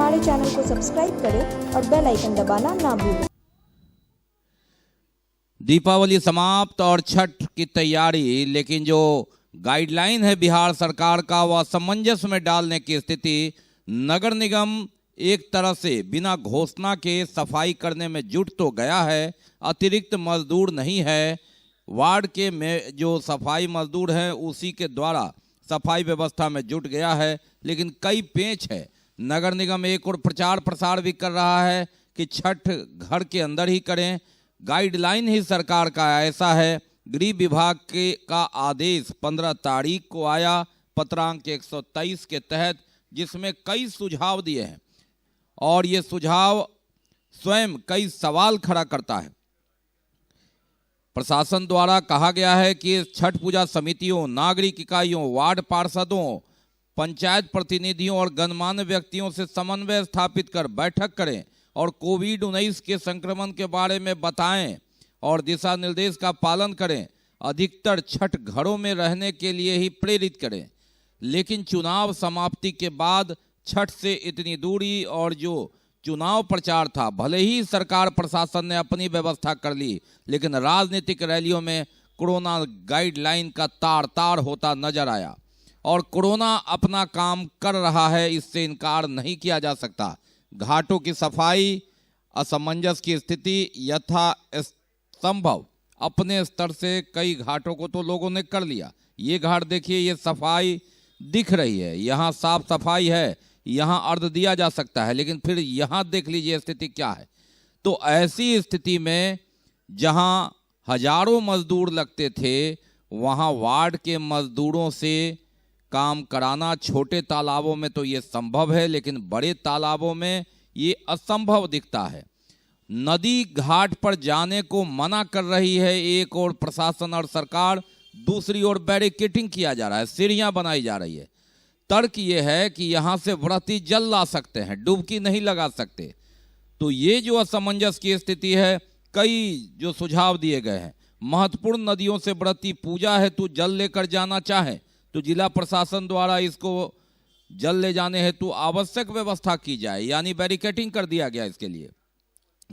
हमारे चैनल को सब्सक्राइब करें और बेल आइकन दबाना ना भूलें। दीपावली समाप्त और छठ की तैयारी, लेकिन जो गाइडलाइन है बिहार सरकार का वह असमंजस में डालने की स्थिति। नगर निगम एक तरह से बिना घोषणा के सफाई करने में जुट तो गया है, अतिरिक्त मजदूर नहीं है। वार्ड के में जो सफाई मजदूर हैं उसी के द्वारा सफाई व्यवस्था में जुट गया है, लेकिन कई पेच है। नगर निगम एक और प्रचार प्रसार भी कर रहा है कि छठ घर के अंदर ही करें, गाइडलाइन ही सरकार का ऐसा है। गृह विभाग का आदेश 15 तारीख को आया पत्रांक 123 के तहत, जिसमें कई सुझाव दिए हैं और ये सुझाव स्वयं कई सवाल खड़ा करता है। प्रशासन द्वारा कहा गया है कि छठ पूजा समितियों, नागरिक इकाइयों, वार्ड पार्षदों, पंचायत प्रतिनिधियों और गणमान्य व्यक्तियों से समन्वय स्थापित कर बैठक करें और कोविड-19 के संक्रमण के बारे में बताएं और दिशा निर्देश का पालन करें। अधिकतर छठ घरों में रहने के लिए ही प्रेरित करें। लेकिन चुनाव समाप्ति के बाद छठ से इतनी दूरी और जो चुनाव प्रचार था, भले ही सरकार प्रशासन ने अपनी व्यवस्था कर ली, लेकिन राजनीतिक रैलियों में कोरोना गाइडलाइन का तार तार होता नजर आया और कोरोना अपना काम कर रहा है, इससे इनकार नहीं किया जा सकता। घाटों की सफाई, असमंजस की स्थिति, यथा संभव अपने स्तर से कई घाटों को तो लोगों ने कर लिया। ये घाट देखिए, ये सफाई दिख रही है, यहाँ साफ सफाई है, यहाँ अर्घ दिया जा सकता है, लेकिन फिर यहाँ देख लीजिए स्थिति क्या है। तो ऐसी स्थिति में जहाँ हजारों मजदूर लगते थे, वहाँ वार्ड के मजदूरों से काम कराना छोटे तालाबों में तो ये संभव है, लेकिन बड़े तालाबों में ये असंभव दिखता है। नदी घाट पर जाने को मना कर रही है एक और प्रशासन और सरकार, दूसरी ओर बैरिकेडिंग किया जा रहा है, सीढ़ियां बनाई जा रही है। तर्क ये है कि यहां से व्रती जल ला सकते हैं, डुबकी नहीं लगा सकते। तो ये जो असमंजस की स्थिति है, कई जो सुझाव दिए गए हैं। महत्वपूर्ण नदियों से व्रती पूजा हेतु जल लेकर जाना चाहे तो जिला प्रशासन द्वारा इसको जल ले जाने हेतु आवश्यक व्यवस्था की जाए, यानी बैरिकेडिंग कर दिया गया इसके लिए।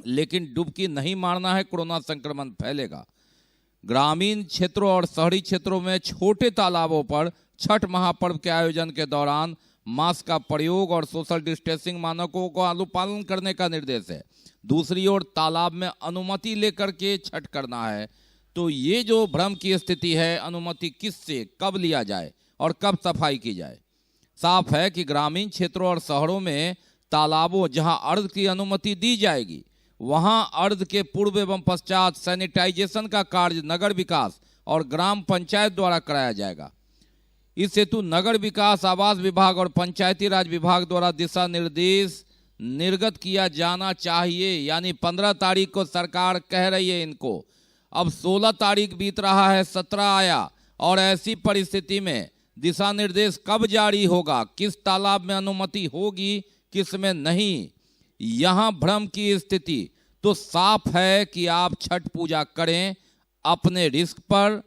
लेकिन डुबकी नहीं मारना है, कोरोना संक्रमण फैलेगा। ग्रामीण क्षेत्रों और शहरी क्षेत्रों में छोटे तालाबों पर छठ महापर्व के आयोजन के दौरान मास्क का प्रयोग और सोशल डिस्टेंसिंग मानकों को अनुपालन करने का निर्देश है। दूसरी ओर तालाब में अनुमति लेकर के छठ करना है, तो ये जो भ्रम की स्थिति है, अनुमति किससे कब लिया जाए और कब सफाई की जाए। साफ है कि ग्रामीण क्षेत्रों और शहरों में तालाबों जहां अर्घ की अनुमति दी जाएगी, वहां अर्घ के पूर्व एवं पश्चात सैनिटाइजेशन का कार्य नगर विकास और ग्राम पंचायत द्वारा कराया जाएगा। इस हेतु नगर विकास, आवास विभाग और पंचायती राज विभाग द्वारा दिशा निर्देश निर्गत किया जाना चाहिए। यानी 15 तारीख को सरकार कह रही है इनको, अब 16 तारीख बीत रहा है, 17 आया, और ऐसी परिस्थिति में दिशा निर्देश कब जारी होगा, किस तालाब में अनुमति होगी, किस में नहीं, यहाँ भ्रम की स्थिति। तो साफ है कि आप छठ पूजा करें अपने रिस्क पर,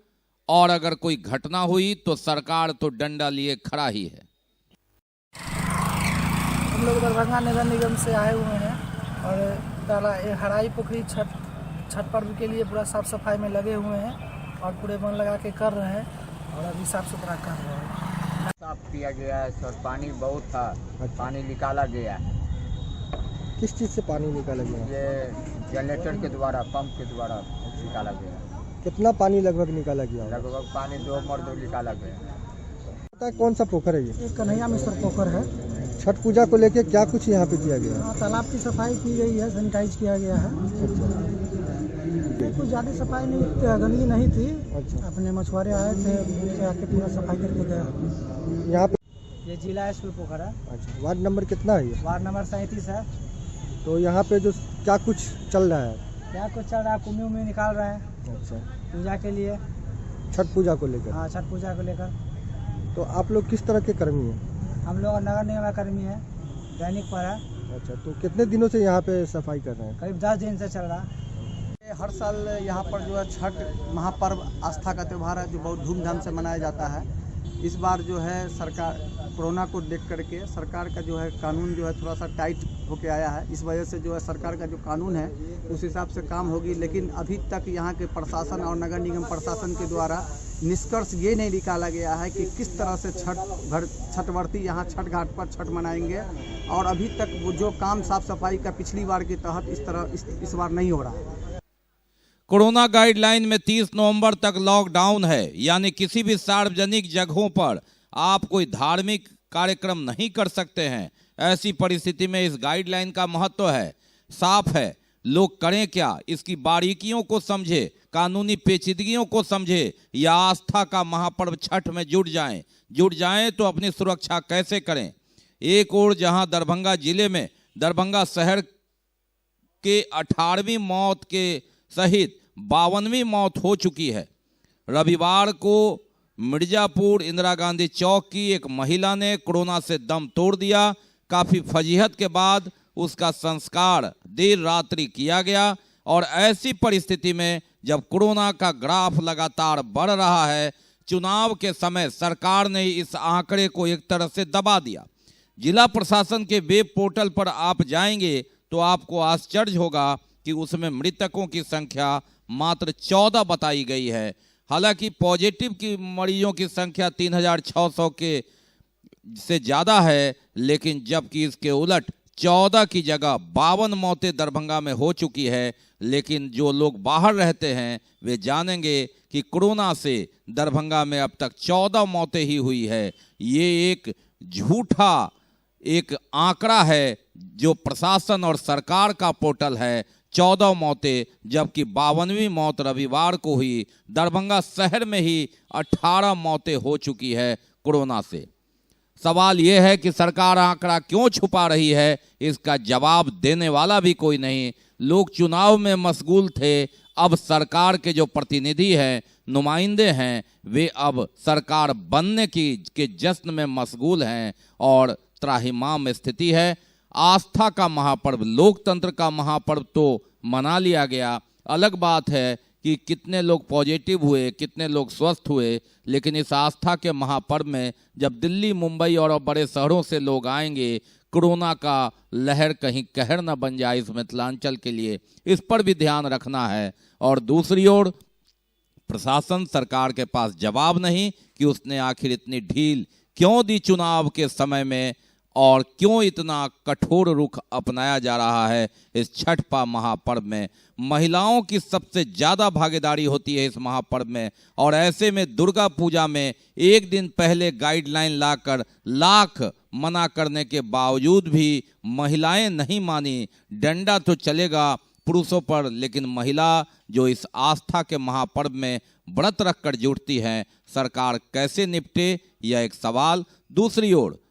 और अगर कोई घटना हुई तो सरकार तो डंडा लिए खड़ा ही है। हम लोग दरभंगा नगर निगम से आए हुए हैं और हराई पोखरी छठ पर्व के लिए पूरा साफ सफाई में लगे हुए हैं और पूरे मन लगा के कर रहे हैं और अभी साफ सुथरा कर रहे हैं। साफ किया गया है सर, पानी बहुत था। अच्छा। पानी निकाला गया है। किस चीज़ से पानी निकाला गया? ये जनरेटर के द्वारा, पंप के द्वारा निकाला गया। कितना पानी लगभग निकाला गया? लगभग पानी 2 मर्द निकाला गया। पता है कौन सा पोखर है ये? कन्हैया मिश्र पोखर है। छठ पूजा को लेके क्या कुछ यहाँ पे किया गया? तालाब की सफाई की गई है, सैनिटाइज किया गया है। कुछ ज़्यादा सफाई नहीं, गंदगी नहीं थी। अच्छा। अपने मछुआरे आए थे, आके पूरा सफाई करके गए। यहाँ पे ये जिला स्कूल पोखर है। अच्छा, वार्ड नंबर कितना है ये? वार्ड नंबर 37 है। तो यहाँ पे जो क्या कुछ चल रहा है? क्या कुछ चल रहा है, कुम्मी उम्मी निकाल रहे हैं। अच्छा, पूजा के लिए, छठ पूजा को लेकर? हाँ, छठ पूजा को लेकर। तो आप लोग किस तरह के कर्मी हैं? हम लोग नगर निगम कर्मी हैं, दैनिक पर है। अच्छा, तो कितने दिनों से यहाँ पे सफाई कर रहे हैं? करीब 10 दिन से चल रहा है। हर साल यहाँ पर जो है छठ महापर्व आस्था का त्यौहार है, जो बहुत धूमधाम से मनाया जाता है। इस बार जो है सरकार कोरोना को देख करके सरकार का जो है कानून जो है थोड़ा सा टाइट होके आया है। इस वजह से जो है सरकार का जो कानून है उस हिसाब से काम होगी, लेकिन अभी तक यहाँ के प्रशासन और नगर निगम प्रशासन के द्वारा निष्कर्ष ये नहीं निकाला गया है कि किस तरह से छठवर्ती यहाँ छठ घाट पर छठ मनाएंगे। और अभी तक वो जो काम साफ सफाई का पिछली बार के तहत इस बार नहीं हो रहा है। कोरोना गाइडलाइन में 30 नवंबर तक लॉकडाउन है, यानी किसी भी सार्वजनिक जगहों पर आप कोई धार्मिक कार्यक्रम नहीं कर सकते हैं। ऐसी परिस्थिति में इस गाइडलाइन का महत्व है, साफ है। लोग करें क्या, इसकी बारीकियों को समझे, कानूनी पेचीदगियों को समझे या आस्था का महापर्व छठ में जुट जाएं तो अपनी सुरक्षा कैसे करें। एक ओर जहां दरभंगा जिले में दरभंगा शहर के 18वीं मौत के सहित 52वीं मौत हो चुकी है। रविवार को मिर्जापुर इंदिरा गांधी चौक की एक महिला ने कोरोना से दम तोड़ दिया। काफी फजीहत के बाद उसका संस्कार देर रात्रि किया गया। और ऐसी परिस्थिति में जब कोरोना का ग्राफ लगातार बढ़ रहा है, चुनाव के समय सरकार ने इस आंकड़े को एक तरह से दबा दिया। जिला प्रशासन के वेब पोर्टल पर आप जाएंगे तो आपको आश्चर्य होगा कि उसमें मृतकों की संख्या मात्र 14 बताई गई है। हालांकि पॉजिटिव की मरीजों की संख्या 3600 के से ज़्यादा है, लेकिन जबकि इसके उलट 14 की जगह 52 मौतें दरभंगा में हो चुकी है। लेकिन जो लोग बाहर रहते हैं वे जानेंगे कि कोरोना से दरभंगा में अब तक 14 मौतें ही हुई है। ये एक झूठा एक आंकड़ा है जो प्रशासन और सरकार का पोर्टल है। 14 मौतें, जबकि 52वीं मौत रविवार को हुई। दरभंगा शहर में ही 18 मौतें हो चुकी है कोरोना से। सवाल यह है कि सरकार आंकड़ा क्यों छुपा रही है, इसका जवाब देने वाला भी कोई नहीं। लोग चुनाव में मशगूल थे, अब सरकार के जो प्रतिनिधि हैं, नुमाइंदे हैं, वे अब सरकार बनने के जश्न में मशगूल हैं और त्राहिमाम स्थिति है। आस्था का महापर्व, लोकतंत्र का महापर्व तो मना लिया गया। अलग बात है कि कितने लोग पॉजिटिव हुए, कितने लोग स्वस्थ हुए, लेकिन इस आस्था के महापर्व में जब दिल्ली, मुंबई और बड़े शहरों से लोग आएंगे, कोरोना का लहर कहीं कहर न बन जाए इस मिथिलांचल के लिए, इस पर भी ध्यान रखना है। और दूसरी ओर प्रशासन, सरकार के पास जवाब नहीं कि उसने आखिर इतनी ढील क्यों दी चुनाव के समय में और क्यों इतना कठोर रुख अपनाया जा रहा है इस छठ महापर्व में। महिलाओं की सबसे ज़्यादा भागीदारी होती है इस महापर्व में, और ऐसे में दुर्गा पूजा में एक दिन पहले गाइडलाइन लाकर लाख मना करने के बावजूद भी महिलाएं नहीं मानी। डंडा तो चलेगा पुरुषों पर, लेकिन महिला जो इस आस्था के महापर्व में व्रत रखकर जुटती हैं, सरकार कैसे निपटे, यह एक सवाल। दूसरी ओर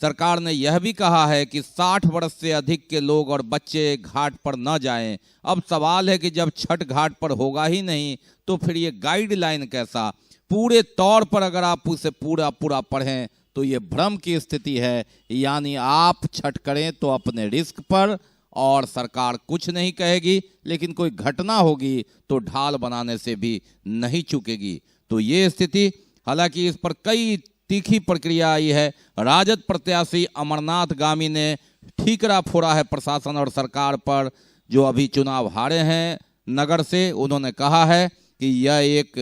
सरकार ने यह भी कहा है कि 60 वर्ष से अधिक के लोग और बच्चे घाट पर न जाएं। अब सवाल है कि जब छठ घाट पर होगा ही नहीं तो फिर ये गाइडलाइन कैसा। पूरे तौर पर अगर आप उसे पूरा पढ़ें तो ये भ्रम की स्थिति है, यानी आप छठ करें तो अपने रिस्क पर और सरकार कुछ नहीं कहेगी, लेकिन कोई घटना होगी तो ढाल बनाने से भी नहीं चूकेगी। तो ये स्थिति, हालांकि इस पर कई तीखी प्रक्रिया आई है। राजद प्रत्याशी अमरनाथ गामी ने ठीकरा फोड़ा है प्रशासन और सरकार पर, जो अभी चुनाव हारे हैं नगर से। उन्होंने कहा है कि यह एक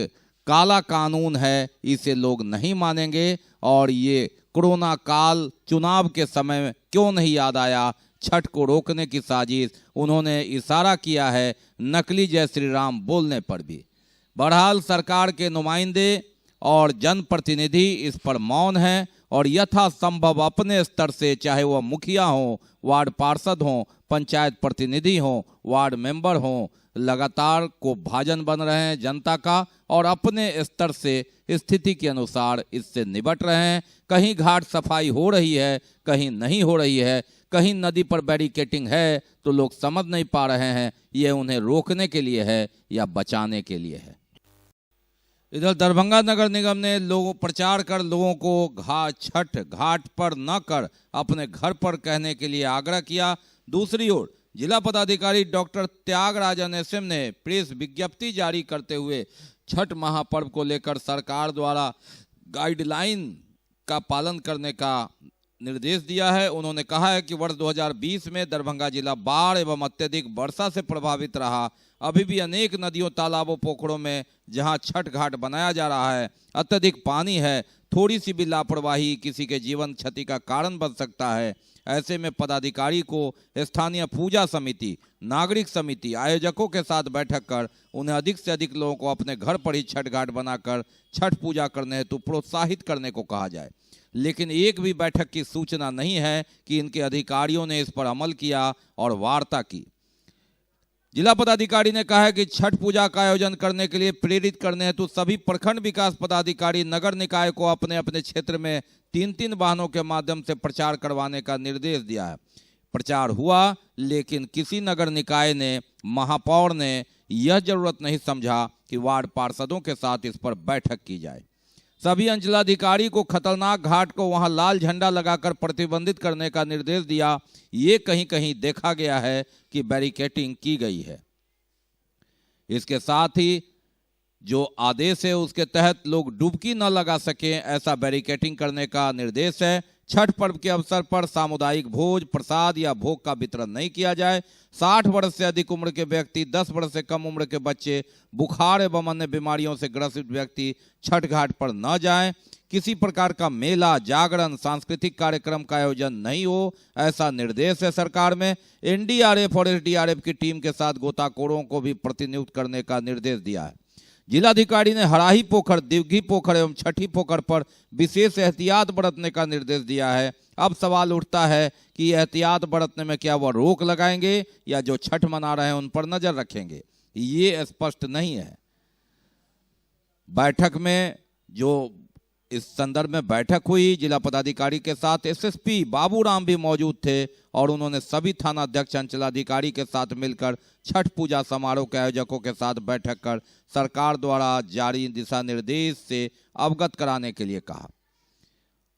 काला कानून है, इसे लोग नहीं मानेंगे और ये कोरोना काल चुनाव के समय में क्यों नहीं याद आया। छठ को रोकने की साजिश उन्होंने इशारा किया है नकली जय श्री राम बोलने पर भी। बहरहाल सरकार के नुमाइंदे और जनप्रतिनिधि इस पर मौन हैं और यथासंभव अपने स्तर से, चाहे वह मुखिया हों, वार्ड पार्षद हों, पंचायत प्रतिनिधि हों, वार्ड मेंबर हों, लगातार को भाजन बन रहे हैं जनता का और अपने स्तर से स्थिति के अनुसार इससे निपट रहे हैं। कहीं घाट सफाई हो रही है, कहीं नहीं हो रही है, कहीं नदी पर बैरिकेटिंग है तो लोग समझ नहीं पा रहे हैं ये उन्हें रोकने के लिए है या बचाने के लिए है। इधर दरभंगा नगर निगम ने प्रचार कर लोगों को छठ घाट पर न कर अपने घर पर कहने के लिए आग्रह किया। दूसरी ओर जिला पदाधिकारी डॉक्टर त्यागराजन एसएम ने प्रेस विज्ञप्ति जारी करते हुए छठ महापर्व को लेकर सरकार द्वारा गाइडलाइन का पालन करने का निर्देश दिया है। उन्होंने कहा है कि वर्ष 2020 में दरभंगा जिला बाढ़ एवं अत्यधिक वर्षा से प्रभावित रहा। अभी भी अनेक नदियों, तालाबों, पोखरों में जहां छठ घाट बनाया जा रहा है अत्यधिक पानी है। थोड़ी सी भी लापरवाही किसी के जीवन क्षति का कारण बन सकता है। ऐसे में पदाधिकारी को स्थानीय पूजा समिति, नागरिक समिति, आयोजकों के साथ बैठक कर उन्हें अधिक से अधिक लोगों को अपने घर पर ही छठ घाट बनाकर छठ पूजा करने हेतु प्रोत्साहित करने को कहा जाए। लेकिन एक भी बैठक की सूचना नहीं है कि इनके अधिकारियों ने इस पर अमल किया और वार्ता की। जिला पदाधिकारी ने कहा है कि छठ पूजा का आयोजन करने के लिए प्रेरित करने हेतु सभी प्रखंड विकास पदाधिकारी नगर निकाय को अपने अपने क्षेत्र में 3-3 वाहनों के माध्यम से प्रचार करवाने का निर्देश दिया है। प्रचार हुआ, लेकिन किसी नगर निकाय ने, महापौर ने यह जरूरत नहीं समझा कि वार्ड पार्षदों के साथ इस पर बैठक की जाए। सभी अंचलाधिकारी को खतरनाक घाट को वहां लाल झंडा लगाकर प्रतिबंधित करने का निर्देश दिया। ये कहीं कहीं देखा गया है कि बैरिकेटिंग की गई है। इसके साथ ही जो आदेश है उसके तहत लोग डुबकी न लगा सकें, ऐसा बैरिकेटिंग करने का निर्देश है। छठ पर्व के अवसर पर सामुदायिक भोज, प्रसाद या भोग का वितरण नहीं किया जाए। 60 वर्ष से अधिक उम्र के व्यक्ति, 10 वर्ष से कम उम्र के बच्चे, बुखार एवं अन्य बीमारियों से ग्रसित व्यक्ति छठ घाट पर न जाएं। किसी प्रकार का मेला, जागरण, सांस्कृतिक कार्यक्रम का आयोजन नहीं हो, ऐसा निर्देश है सरकार में। एनडीआरएफ और एसडीआरएफ की टीम के साथ गोताखोरों को भी प्रतिनियुक्त करने का निर्देश दिया है। जिलाधिकारी ने हराही पोखर, दिवघी पोखर एवं छठी पोखर पर विशेष एहतियात बरतने का निर्देश दिया है। अब सवाल उठता है कि एहतियात बरतने में क्या वह रोक लगाएंगे या जो छठ मना रहे हैं उन पर नजर रखेंगे, ये स्पष्ट नहीं है। बैठक में जो इस संदर्भ में बैठक हुई, जिला पदाधिकारी के साथ एसएसपी बाबूराम भी मौजूद थे और उन्होंने सभी थानाध्यक्ष, अंचलाधिकारी के साथ मिलकर छठ पूजा समारोह के आयोजकों के साथ बैठक कर सरकार द्वारा जारी दिशा निर्देश से अवगत कराने के लिए कहा।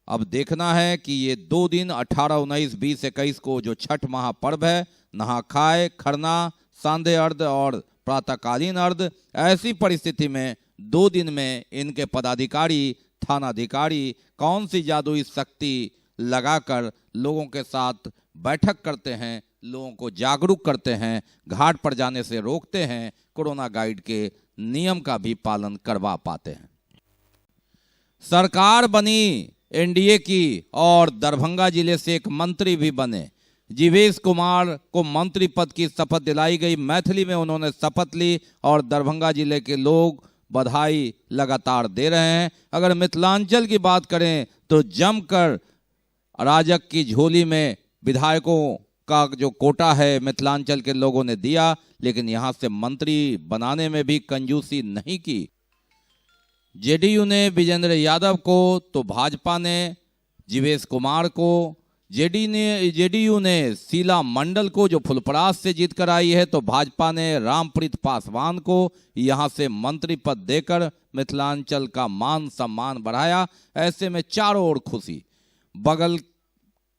अब देखना है कि ये 2 दिन 18, 19, 20, 21 को जो छठ महापर्व है, नहा खाए, खरना, सांध्य अर्ध और प्रातःकालीन अर्ध, ऐसी परिस्थिति में 2 दिन में इनके पदाधिकारी, थानाधिकारी कौन सी जादुई शक्ति लगाकर लोगों के साथ बैठक करते हैं, लोगों को जागरूक करते हैं, घाट पर जाने से रोकते हैं, कोरोना गाइड के नियम का भी पालन करवा पाते हैं। सरकार बनी एनडीए की और दरभंगा जिले से एक मंत्री भी बने। जीवेश कुमार को मंत्री पद की शपथ दिलाई गई। मैथिली में उन्होंने शपथ ली और दरभंगा जिले के लोग बधाई लगातार दे रहे हैं। अगर मिथिलांचल की बात करें तो जमकर अराजक की झोली में विधायकों का जो कोटा है मिथिलांचल के लोगों ने दिया, लेकिन यहां से मंत्री बनाने में भी कंजूसी नहीं की। जेडीयू ने विजेंद्र यादव को तो भाजपा ने जीवेश कुमार को, जेडीयू ने शीला मंडल को जो फुलपरास से जीत कर आई है, तो भाजपा ने रामप्रीत पासवान को यहां से मंत्री पद देकर मिथिलांचल का मान सम्मान बढ़ाया। ऐसे में चारों ओर खुशी। बगल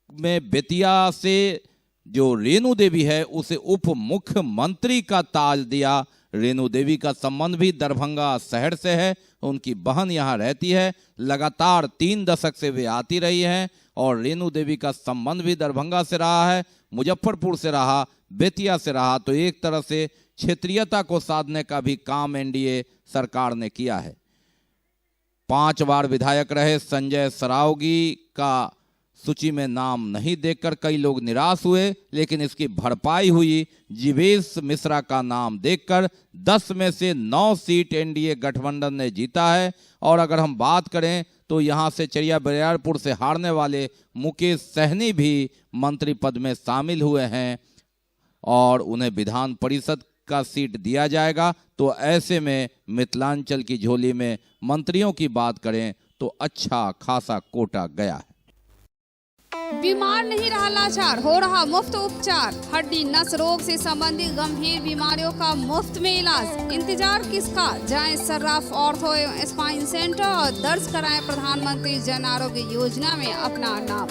में बेतिया से जो रेणु देवी है उसे उप मुख्यमंत्री का ताज दिया। रेणु देवी का संबंध भी दरभंगा शहर से है, उनकी बहन यहाँ रहती है। लगातार 3 दशक से वे आती रही हैं और रेणु देवी का संबंध भी दरभंगा से रहा है, मुजफ्फरपुर से रहा, बेतिया से रहा। तो एक तरह से क्षेत्रीयता को साधने का भी काम एनडीए सरकार ने किया है। 5 बार विधायक रहे संजय सरावगी का सूची में नाम नहीं देखकर कई लोग निराश हुए, लेकिन इसकी भरपाई हुई जीवेश मिश्रा का नाम देखकर। 10 में से 9 सीट एनडीए गठबंधन ने जीता है। और अगर हम बात करें तो यहां से चरिया बरियारपुर से हारने वाले मुकेश सहनी भी मंत्री पद में शामिल हुए हैं और उन्हें विधान परिषद का सीट दिया जाएगा। तो ऐसे में मिथिलांचल की झोली में मंत्रियों की बात करें तो अच्छा खासा कोटा गया है। बीमार नहीं रहा लाचार, हो रहा मुफ्त उपचार। हड्डी नस रोग से संबंधित गंभीर बीमारियों का मुफ्त में इलाज। इंतजार किसका, जाएं सर्राफ ऑर्थो एवं स्पाइन सेंटर और दर्ज कराएं प्रधानमंत्री जन आरोग्य योजना में अपना नाम।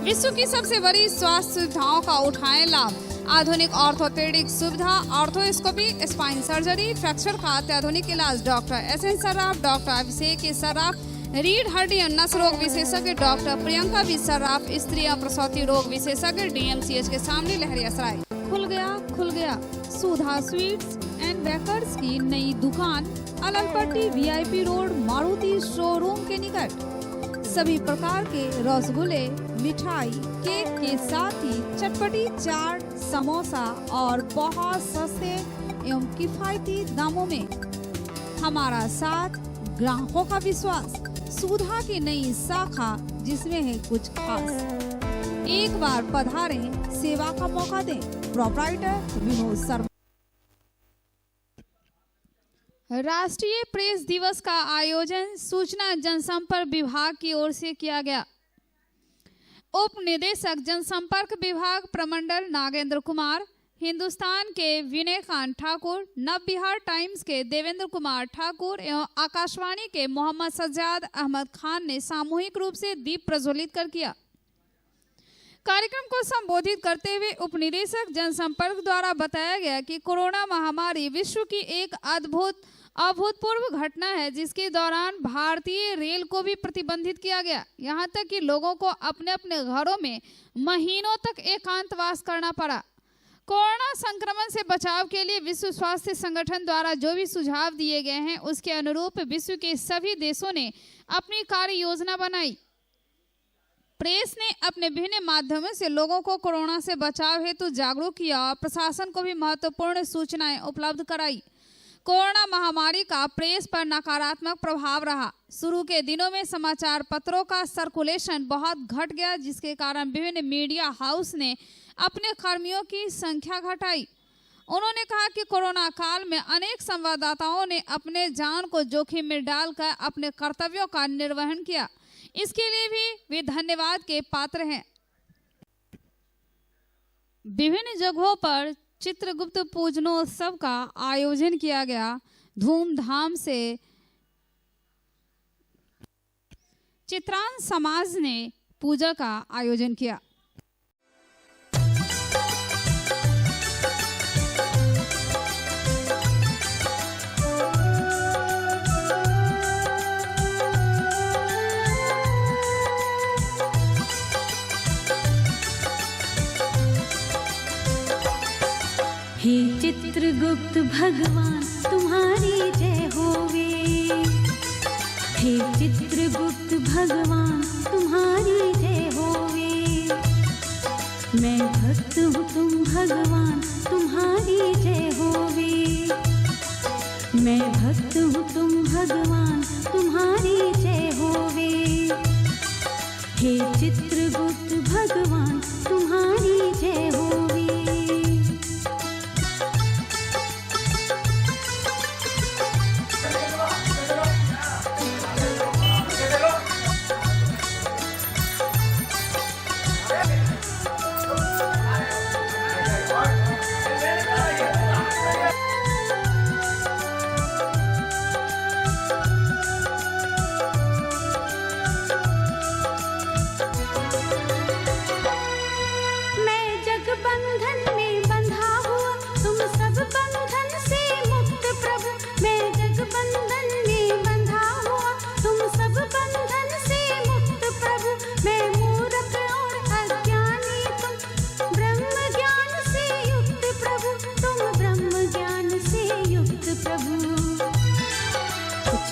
विश्व की सबसे बड़ी स्वास्थ्य सुविधाओं का उठाएं लाभ। आधुनिक ऑर्थोपेडिक सुविधा, ऑर्थोस्कोपी, स्पाइन सर्जरी, फ्रैक्चर का अत्याधुनिक इलाज। Doctor S N Sarraf, doctor Abhishek Sarraf, रीढ़ हड्डी और नस रोग विशेषज्ञ डॉक्टर प्रियंका बी सर्राफ, स्त्री और प्रसूति रोग विशेषज्ञ डीएमसीएच के सामने लहरियासराय। खुल गया सुधा स्वीट्स एंड बेकर्स की नई दुकान Allalpatti VIP road Maruti showroom के निकट। सभी प्रकार के रसगुल्ले, मिठाई, केक के साथ ही चटपटी चाट, समोसा और बहुत सस्ते एवं किफायती दामों में हमारा साथ, ग्राहकों का विश्वास। सुधा की नई शाखा जिसमें है कुछ खास। एक बार पधारें, सेवा का मौका दें। प्रोप्राइटर विनोद शर्मा। राष्ट्रीय प्रेस दिवस का आयोजन सूचना जनसंपर्क विभाग की ओर से किया गया। उप निदेशक जनसंपर्क विभाग प्रमंडल नागेंद्र कुमार, हिंदुस्तान के विनय कांत ठाकुर, नव बिहार टाइम्स के देवेंद्र कुमार ठाकुर एवं आकाशवाणी के मोहम्मद सज्जाद अहमद खान ने सामूहिक रूप से दीप प्रज्वलित कर किया। कार्यक्रम को संबोधित करते हुए उप निदेशक जनसंपर्क द्वारा बताया गया कि कोरोना महामारी विश्व की एक अभूतपूर्व घटना है, जिसके दौरान भारतीय रेल को भी प्रतिबंधित किया गया। यहां तक कि लोगों को अपने अपने घरों में महीनों तक एकांतवास करना पड़ा। कोरोना संक्रमण से बचाव के लिए विश्व स्वास्थ्य संगठन द्वारा जो भी सुझाव दिए गए हैं, उसके अनुरूप विश्व के सभी देशों ने अपनी कार्य योजना बनाई। प्रेस ने अपने विभिन्न माध्यमों से लोगों को कोरोना से बचाव हेतु जागरूक किया और प्रशासन को भी महत्वपूर्ण सूचनाएं उपलब्ध कराई। कोरोना महामारी का प्रेस पर नकारात्मक प्रभाव रहा। शुरू के दिनों में समाचार पत्रों का सर्कुलेशन बहुत घट गया, जिसके कारण विभिन्न मीडिया हाउस ने अपने कर्मियों की संख्या घटाई। उन्होंने कहा कि कोरोना काल में अनेक संवाददाताओं ने अपने जान को जोखिम में डालकर अपने कर्तव्यों का निर्वहन किया। इसके लिए भी वे धन्यवाद के पात्र हैं। विभिन्न जगहों पर चित्रगुप्त पूजनोत्सव का आयोजन किया गया। धूमधाम से चित्रांश समाज ने पूजा का आयोजन किया। हे चित्रगुप्त भगवान तुम्हारी जय होवे। हे चित्रगुप्त भगवान तुम्हारी जय होवे। मैं भक्त हूँ तुम भगवान तुम्हारी जय होवे। मैं भक्त हूँ तुम भगवान तुम्हारी जय होवे। हे चित्रगुप्त भगवान तुम्हारी जय होवे।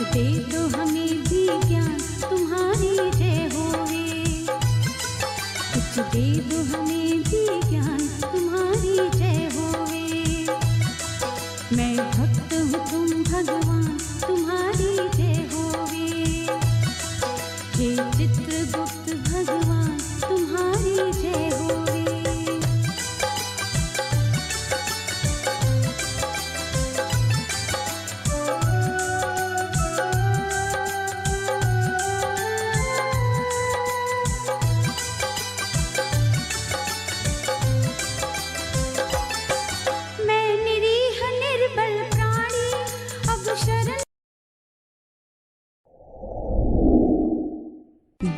दे दो हमें भी ज्ञान तुम्हारी जय होवे। कुछ दे दो हमें भी ज्ञान तुम्हारी जय होवे। मैं भक्त हूँ तुम भगवान तुम्हारी जय होवे। हे चित्रगुप्त भगवान तुम्हारी जय होवे।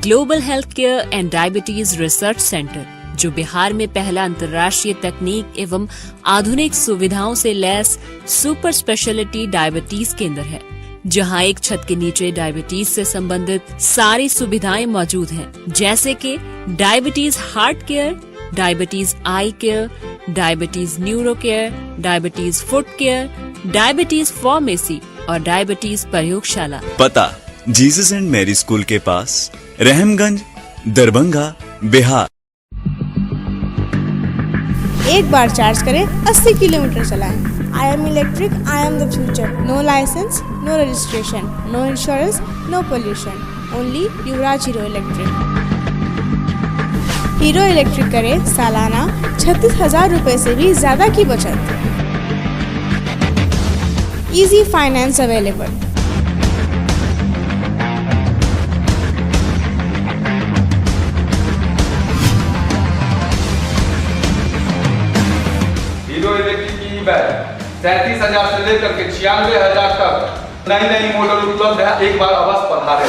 Global health care and diabetes research centre, जो बिहार में पहला अंतर्राष्ट्रीय तकनीक एवं आधुनिक सुविधाओं से लैस सुपर स्पेशलिटी डायबिटीज केंद्र है। जहां एक छत के नीचे डायबिटीज से संबंधित सारी सुविधाएं मौजूद हैं, जैसे कि diabetes heart care, diabetes eye care, diabetes neuro care, diabetes foot care, diabetes pharmacy और डायबिटीज प्रयोगशाला। पता जीसस एंड मैरी स्कूल के पास, रहमगंज, दरभंगा, बिहार। एक बार चार्ज करें, 80 किलोमीटर चलाएं। I am electric, I am the future. No licence, no registration, no insurance, no pollution. Only Yuvraj hero Electric. Hero Electric करें सालाना 36,000 रुपए से भी ज्यादा की बचत। Easy finance available. Hero Electric की बैग 37,000 से लेकर के 96,000 तक नई नई मॉडल उपलब्ध है। एक बार अवश्य पधारें।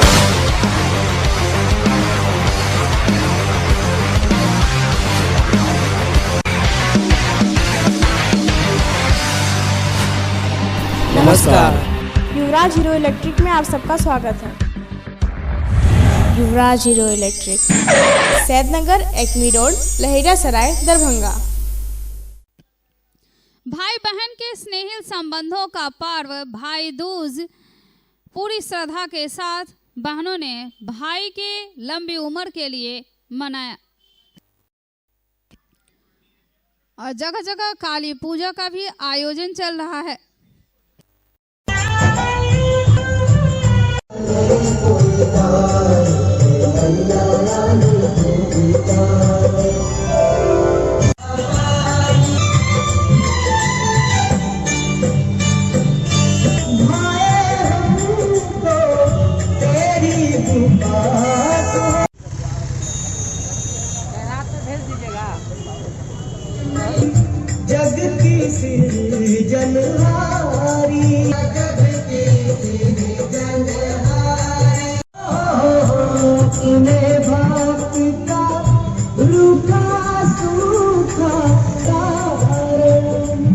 नमस्कार, युवराज हीरो इलेक्ट्रिक में आप सबका स्वागत है। Yuvraj hero Electric, Saidnagar, Acme road, Laheria Sarai, Darbhanga. भाई बहन के स्नेहिल संबंधों का पर्व भाई दूज पूरी श्रद्धा के साथ बहनों ने भाई के लंबी उम्र के लिए मनाया और जगह जगह काली पूजा का भी आयोजन चल रहा है। जग की जनहारी, इन्हें भक्ता रूखा सूखा कारण